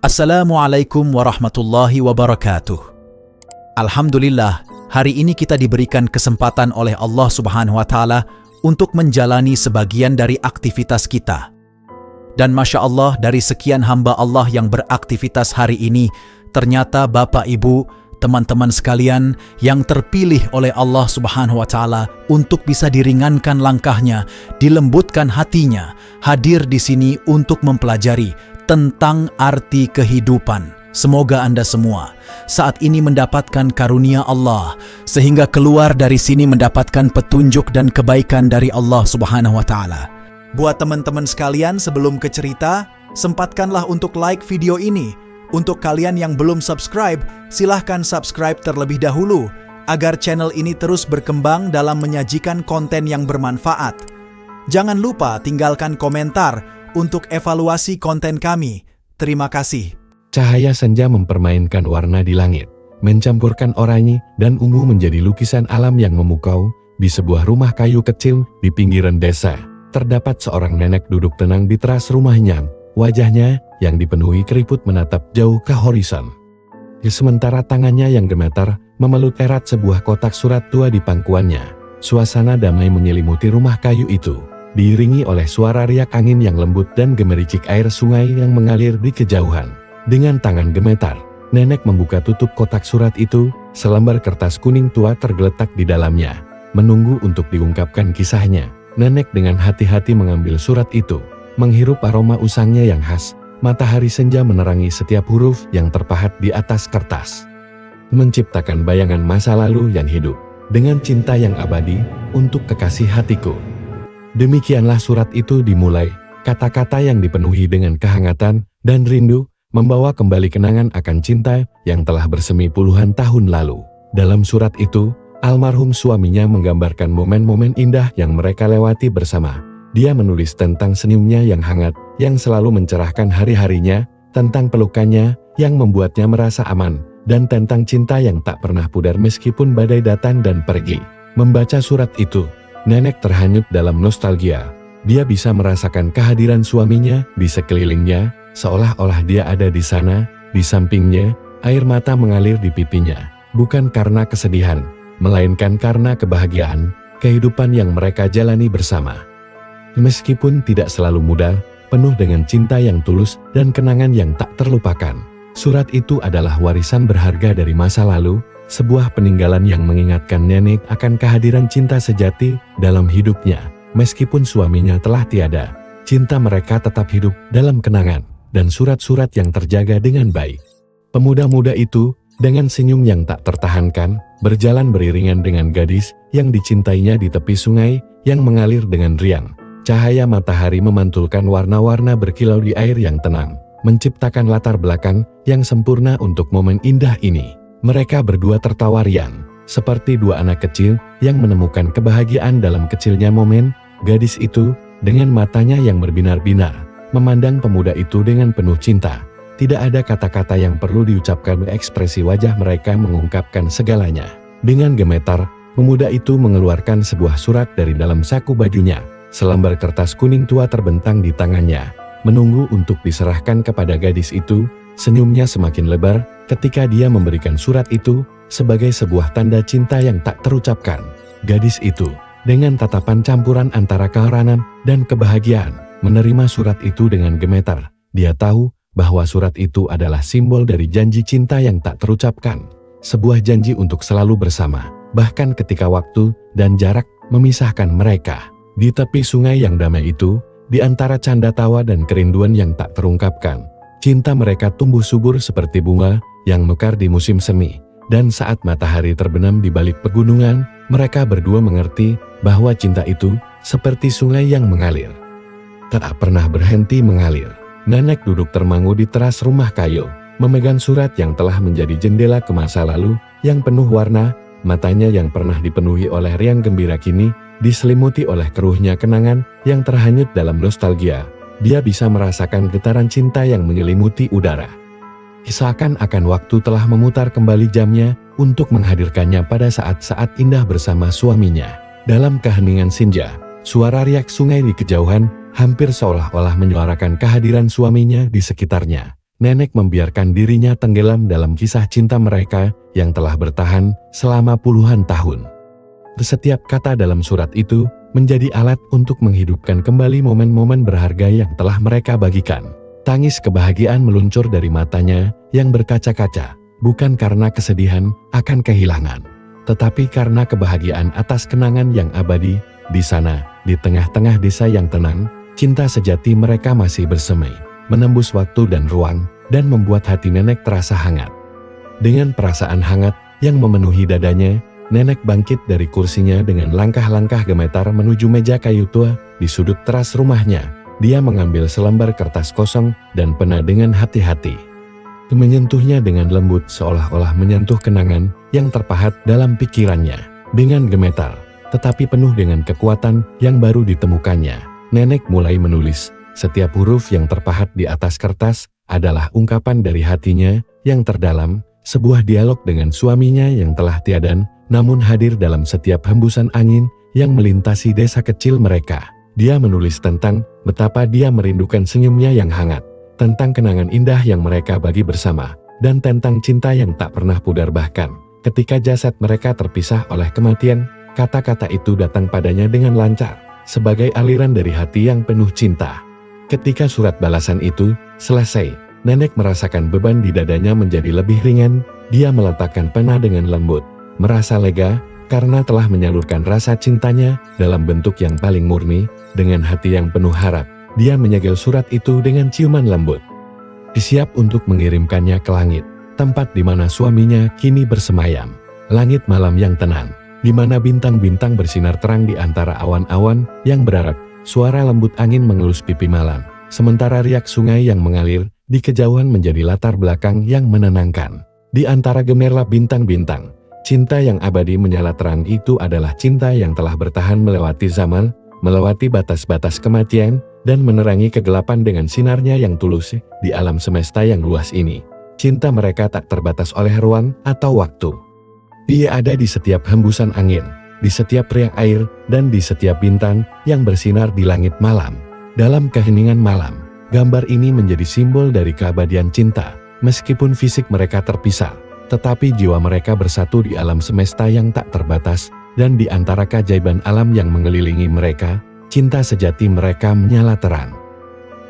Assalamualaikum warahmatullahi wabarakatuh. Alhamdulillah, hari ini kita diberikan kesempatan oleh Allah Subhanahu wa Ta'ala untuk menjalani sebagian dari aktivitas kita. Dan Masya Allah, dari sekian hamba Allah yang beraktivitas hari ini, ternyata Bapak Ibu, teman-teman sekalian yang terpilih oleh Allah Subhanahu wa Ta'ala untuk bisa diringankan langkahnya, dilembutkan hatinya, hadir di sini untuk mempelajari tentang arti kehidupan. Semoga Anda semua saat ini mendapatkan karunia Allah, sehingga keluar dari sini mendapatkan petunjuk dan kebaikan dari Allah Subhanahu wa Ta'ala. Buat teman-teman sekalian, sebelum ke cerita, sempatkanlah untuk like video ini. Untuk kalian yang belum subscribe, silahkan subscribe terlebih dahulu, agar channel ini terus berkembang dalam menyajikan konten yang bermanfaat. Jangan lupa tinggalkan komentar untuk evaluasi konten kami. Terima kasih. Cahaya senja mempermainkan warna di langit, mencampurkan oranye dan ungu menjadi lukisan alam yang memukau. Di sebuah rumah kayu kecil di pinggiran desa, terdapat seorang nenek duduk tenang di teras rumahnya. Wajahnya yang dipenuhi keriput menatap jauh ke horizon. Sementara tangannya yang gemetar memeluk erat sebuah kotak surat tua di pangkuannya. Suasana damai menyelimuti rumah kayu itu, diiringi oleh suara riak angin yang lembut dan gemericik air sungai yang mengalir di kejauhan. Dengan tangan gemetar, nenek membuka tutup kotak surat itu. Selembar kertas kuning tua tergeletak di dalamnya, menunggu untuk diungkapkan kisahnya. Nenek dengan hati-hati mengambil surat itu, menghirup aroma usangnya yang khas. Matahari senja menerangi setiap huruf yang terpahat di atas kertas, menciptakan bayangan masa lalu yang hidup dengan cinta yang abadi untuk kekasih hatiku. Demikianlah surat itu dimulai, kata-kata yang dipenuhi dengan kehangatan dan rindu, membawa kembali kenangan akan cinta yang telah bersemi puluhan tahun lalu. Dalam surat itu, almarhum suaminya menggambarkan momen-momen indah yang mereka lewati bersama. Dia menulis tentang senyumnya yang hangat, yang selalu mencerahkan hari-harinya, tentang pelukannya yang membuatnya merasa aman, dan tentang cinta yang tak pernah pudar meskipun badai datang dan pergi. Membaca surat itu, nenek terhanyut dalam nostalgia. Dia bisa merasakan kehadiran suaminya di sekelilingnya, seolah-olah dia ada di sana, di sampingnya. Air mata mengalir di pipinya, bukan karena kesedihan, melainkan karena kebahagiaan, kehidupan yang mereka jalani bersama. Meskipun tidak selalu mudah, penuh dengan cinta yang tulus dan kenangan yang tak terlupakan. Surat itu adalah warisan berharga dari masa lalu, sebuah peninggalan yang mengingatkan nenek akan kehadiran cinta sejati dalam hidupnya. Meskipun suaminya telah tiada, cinta mereka tetap hidup dalam kenangan dan surat-surat yang terjaga dengan baik. Pemuda-muda itu, dengan senyum yang tak tertahankan, berjalan beriringan dengan gadis yang dicintainya di tepi sungai yang mengalir dengan riang. Cahaya matahari memantulkan warna-warna berkilau di air yang tenang, menciptakan latar belakang yang sempurna untuk momen indah ini. Mereka berdua tertawa riang, seperti dua anak kecil yang menemukan kebahagiaan dalam kecilnya momen. Gadis itu, dengan matanya yang berbinar-binar, memandang pemuda itu dengan penuh cinta. Tidak ada kata-kata yang perlu diucapkan, ekspresi wajah mereka mengungkapkan segalanya. Dengan gemetar, pemuda itu mengeluarkan sebuah surat dari dalam saku bajunya. Selembar kertas kuning tua terbentang di tangannya, menunggu untuk diserahkan kepada gadis itu. Senyumnya semakin lebar ketika dia memberikan surat itu, sebagai sebuah tanda cinta yang tak terucapkan. Gadis itu, dengan tatapan campuran antara keheranan dan kebahagiaan, menerima surat itu dengan gemetar. Dia tahu bahwa surat itu adalah simbol dari janji cinta yang tak terucapkan. Sebuah janji untuk selalu bersama, bahkan ketika waktu dan jarak memisahkan mereka. Di tepi sungai yang damai itu, di antara canda tawa dan kerinduan yang tak terungkapkan, cinta mereka tumbuh subur seperti bunga yang mekar di musim semi. Dan saat matahari terbenam di balik pegunungan, mereka berdua mengerti bahwa cinta itu seperti sungai yang mengalir, tak pernah berhenti mengalir. Nenek duduk termangu di teras rumah kayu, memegang surat yang telah menjadi jendela ke masa lalu yang penuh warna. Matanya yang pernah dipenuhi oleh riang gembira kini diselimuti oleh keruhnya kenangan yang terhanyut dalam nostalgia. Dia bisa merasakan getaran cinta yang menyelimuti udara. Seakan-akan waktu telah memutar kembali jamnya untuk menghadirkannya pada saat-saat indah bersama suaminya. Dalam keheningan senja, suara riak sungai di kejauhan hampir seolah-olah menyuarakan kehadiran suaminya di sekitarnya. nenek membiarkan dirinya tenggelam dalam kisah cinta mereka yang telah bertahan selama puluhan tahun. Setiap kata dalam surat itu menjadi alat untuk menghidupkan kembali momen-momen berharga yang telah mereka bagikan. Tangis kebahagiaan meluncur dari matanya yang berkaca-kaca, bukan karena kesedihan akan kehilangan, tetapi karena kebahagiaan atas kenangan yang abadi. Di sana, di tengah-tengah desa yang tenang, cinta sejati mereka masih bersemai, menembus waktu dan ruang, dan membuat hati nenek terasa hangat. Dengan perasaan hangat yang memenuhi dadanya, nenek bangkit dari kursinya dengan langkah-langkah gemetar menuju meja kayu tua di sudut teras rumahnya. Dia mengambil selembar kertas kosong dan pena dengan hati-hati. Menyentuhnya dengan lembut seolah-olah menyentuh kenangan yang terpahat dalam pikirannya. Dengan gemetar, tetapi penuh dengan kekuatan yang baru ditemukannya, nenek mulai menulis. Setiap huruf yang terpahat di atas kertas adalah ungkapan dari hatinya yang terdalam, sebuah dialog dengan suaminya yang telah tiada, namun hadir dalam setiap hembusan angin yang melintasi desa kecil mereka. Dia menulis tentang betapa dia merindukan senyumnya yang hangat, tentang kenangan indah yang mereka bagi bersama, dan tentang cinta yang tak pernah pudar. Bahkan ketika jasad mereka terpisah oleh kematian, kata-kata itu datang padanya dengan lancar, sebagai aliran dari hati yang penuh cinta. Ketika surat balasan itu selesai, nenek merasakan beban di dadanya menjadi lebih ringan. Dia meletakkan pena dengan lembut, merasa lega karena telah menyalurkan rasa cintanya dalam bentuk yang paling murni. Dengan hati yang penuh harap, dia menyegel surat itu dengan ciuman lembut. Siap untuk mengirimkannya ke langit, tempat di mana suaminya kini bersemayam. Langit malam yang tenang, di mana bintang-bintang bersinar terang di antara awan-awan yang berarak. Suara lembut angin mengelus pipi malam, sementara riak sungai yang mengalir di kejauhan menjadi latar belakang yang menenangkan. Di antara gemerlap bintang-bintang, cinta yang abadi menyala terang. Itu adalah cinta yang telah bertahan melewati zaman, melewati batas-batas kematian, dan menerangi kegelapan dengan sinarnya yang tulus di alam semesta yang luas ini. Cinta mereka tak terbatas oleh ruang atau waktu. Dia ada di setiap hembusan angin, di setiap riak air, dan di setiap bintang yang bersinar di langit malam. Dalam keheningan malam, gambar ini menjadi simbol dari keabadian cinta. Meskipun fisik mereka terpisah, tetapi jiwa mereka bersatu di alam semesta yang tak terbatas, dan di antara keajaiban alam yang mengelilingi mereka, cinta sejati mereka menyala terang.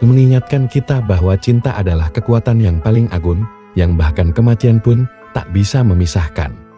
Mengingatkan kita bahwa cinta adalah kekuatan yang paling agung, yang bahkan kematian pun tak bisa memisahkan.